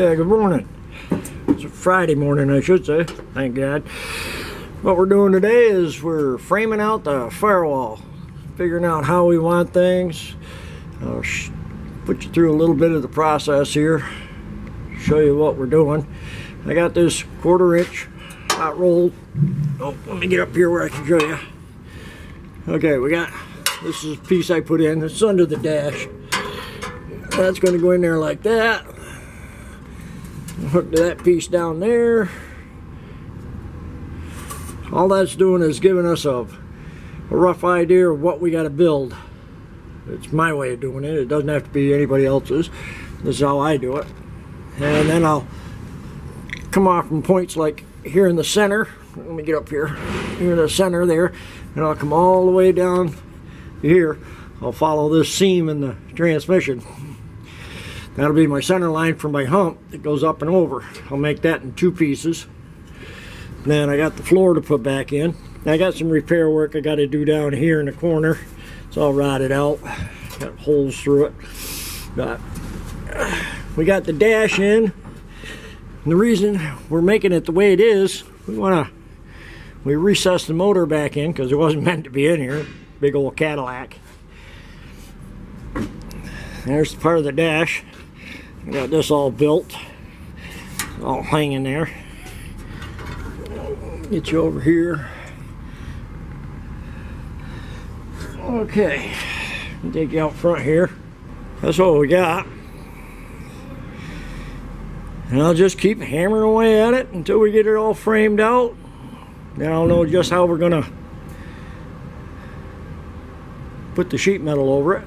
Yeah, good morning. It's a Friday morning, I should say. Thank God. What we're doing today is we're framing out the firewall, figuring out how we want things. I'll put you through a little bit of the process here, show you what we're doing. I got this 1/4 inch hot rolled. Oh, let me get up here where I can show you. Okay, this is a piece I put in. It's under the dash. That's going to go in there like that. Hook to that piece down there. All that's doing is giving us a rough idea of what we got to build. It's my way of doing it. It doesn't have to be anybody else's. This is how I do it. And then I'll come off from points like here in the center. Let me get up here. Here in the center there. And I'll come all the way down here. I'll follow this seam in the transmission. That'll be my center line for my hump that goes up and over. I'll make that in 2 pieces. Then I got the floor to put back in. I got some repair work I got to do down here in the corner. It's all rotted out. Got holes through it. But we got the dash in. And the reason we're making it the way it is, we recessed the motor back in because it wasn't meant to be in here. Big old Cadillac. There's part of the dash. I got this all built, all hanging there. Get you over here. Okay, take you out front here. That's what we got. And I'll just keep hammering away at it until we get it all framed out. Then I'll know just how we're gonna put the sheet metal over it.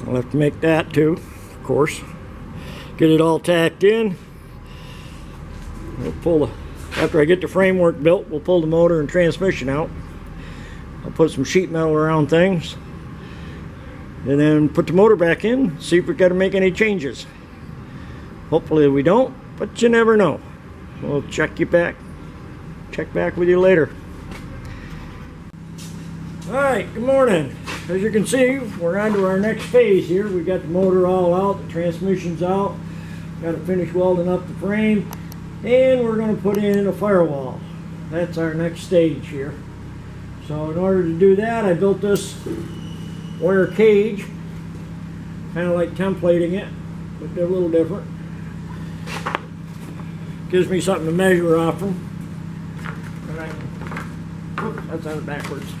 I'll have to make that too, of course. Get it all tacked in. After I get the framework built, we'll pull the motor and transmission out. I'll put some sheet metal around things. And then put the motor back in, see if we got to make any changes. Hopefully we don't, but you never know. We'll check back with you later. Alright, good morning. As you can see, we're on to our next phase here. We got the motor all out, the transmission's out. Got to finish welding up the frame, and we're going to put in a firewall. That's our next stage here. So in order to do that, I built this wire cage, kind of like templating it, but they're a little different. Gives me something to measure off from. Oops, that's on it backwards.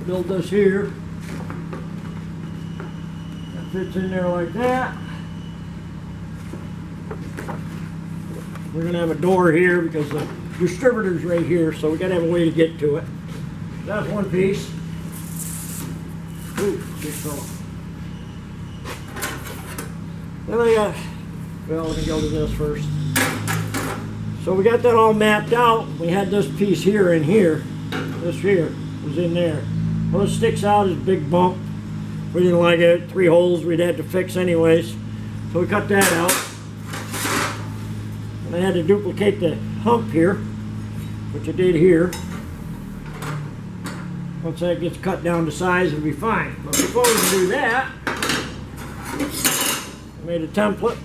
Build this here. That fits in there like that. We're going to have a door here because the distributor's right here, so we got to have a way to get to it. That's one piece. Ooh, big fella. Then I got, well, let me go to this first. So we got that all mapped out. We had this piece here and here. This here was in there. Well, it sticks out as a big bump. We didn't like it. 3 holes we'd have to fix anyways. So we cut that out. And I had to duplicate the hump here, which I did here. Once that gets cut down to size, it'll be fine. But before we can do that, I made a template.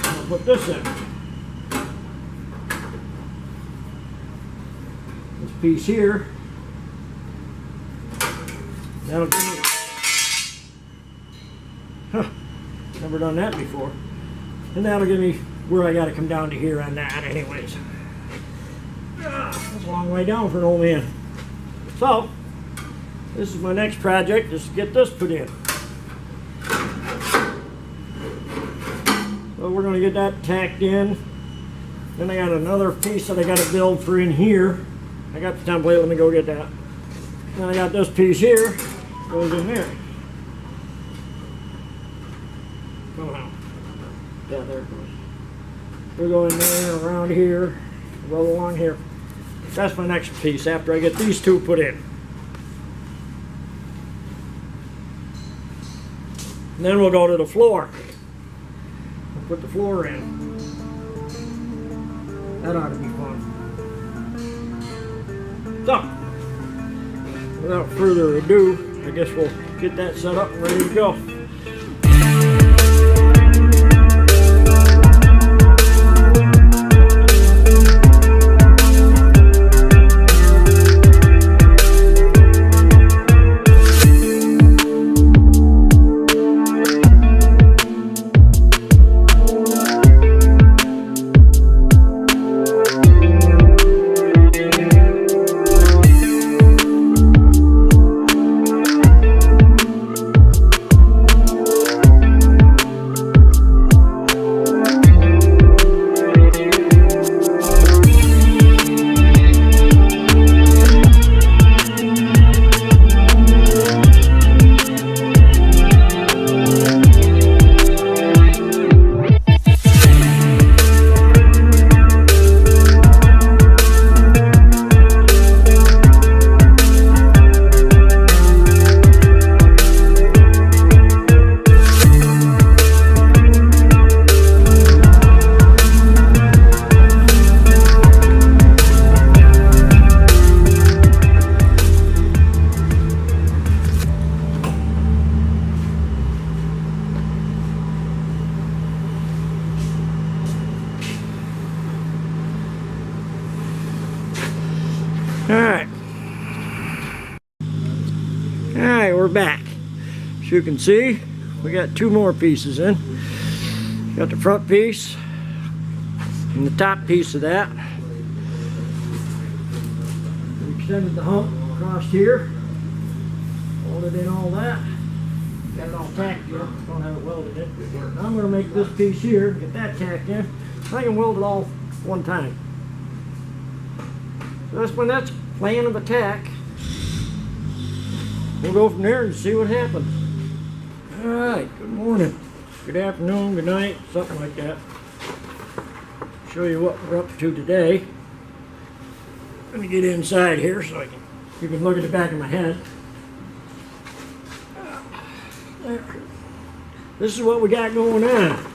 I'll put this in. This piece here. That'll give me, never done that before. And that'll give me where I gotta come down to here on that anyways. That's a long way down for an old man. So, this is my next project, is to get this put in. So we're gonna get that tacked in. Then I got another piece that I gotta build for in here. I got the template, let me go get that. Then I got this piece here. Goes in there. Somehow. Yeah, there it goes. We're going there, around here, well along here. That's my next piece after I get these 2 put in. And then we'll go to the floor. We'll put the floor in. That ought to be fun. So, without further ado, I guess we'll get that set up and ready to go. Alright. Alright, we're back. As you can see, we got two more pieces in. Got the front piece and the top piece of that. We extended the hump across here. Welded in all that. Got it all tacked in. Don't have it welded in. Now I'm going to make this piece here, get that tacked in. I can weld it all one time. So that's when that's plan of attack. We'll go from there and see what happens. Alright, good morning, good afternoon, good night, something like that. Show you what we're up to today. Let me get inside here so you can look at the back of my head. There. This is what we got going on.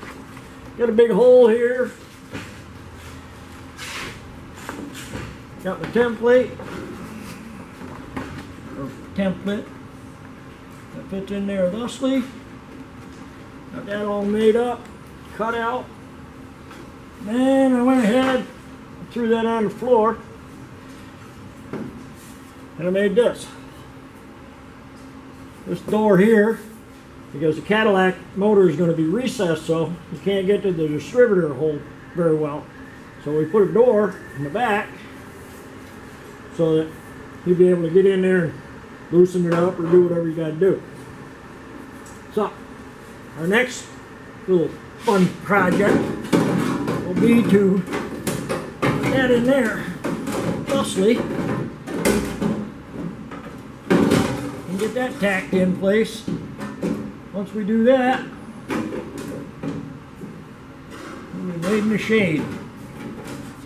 Got a big hole here. Got my template. Or template. That fits in there thusly. Got that all made up, cut out. Then I went ahead and threw that on the floor. And I made this. This door here, because the Cadillac motor is going to be recessed, so you can't get to the distributor hole very well. So we put a door in the back so that you'll be able to get in there and loosen it up or do whatever you got to do. So, our next little fun project will be to add in there thusly and get that tacked in place. Once we do that, we'll be made in the shade.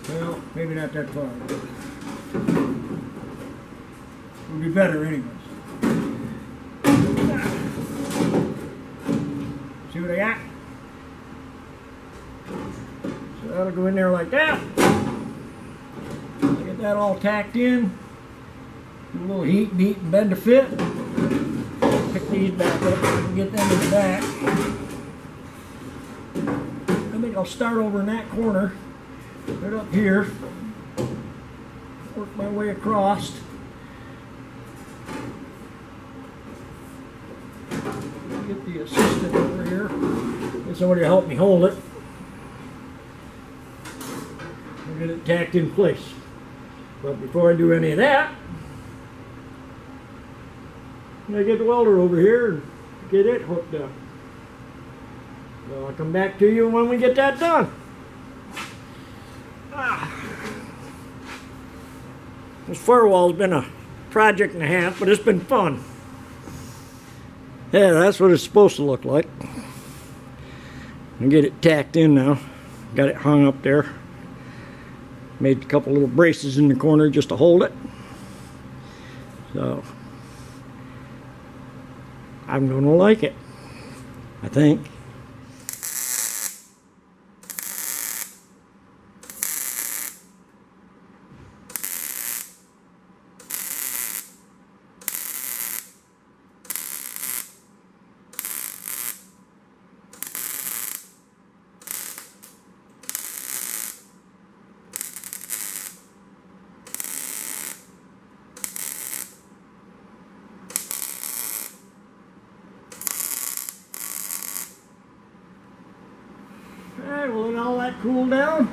Well, maybe not that far. It'll be better anyways. See what I got? So that'll go in there like that. Get that all tacked in. Do a little heat, beat, and bend to fit. Pick these back up and get them in the back. I think I'll start over in that corner, right up here. Work my way across. Get the assistant over here. Get somebody to help me hold it. We'll get it tacked in place. But before I do any of that, I'm going to get the welder over here and get it hooked up. So I'll come back to you when we get that done. This firewall's been a project and a half, but it's been fun. Yeah, that's what it's supposed to look like. And get it tacked in now. Got it hung up there. Made a couple little braces in the corner just to hold it. So I'm gonna like it, I think. Alright, well, then all that cool down.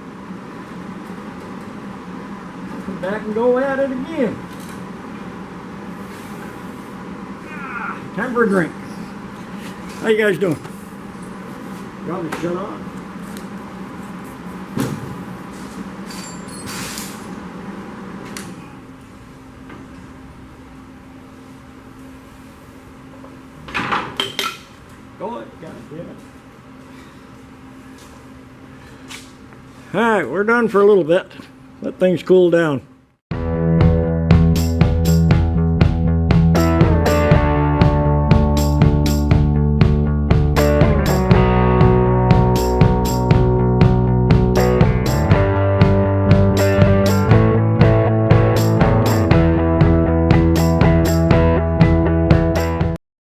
Come back and go at it again. Time for a drink. How you guys doing? Got me shut off. Go ahead, goddammit. Alright, we're done for a little bit. Let things cool down.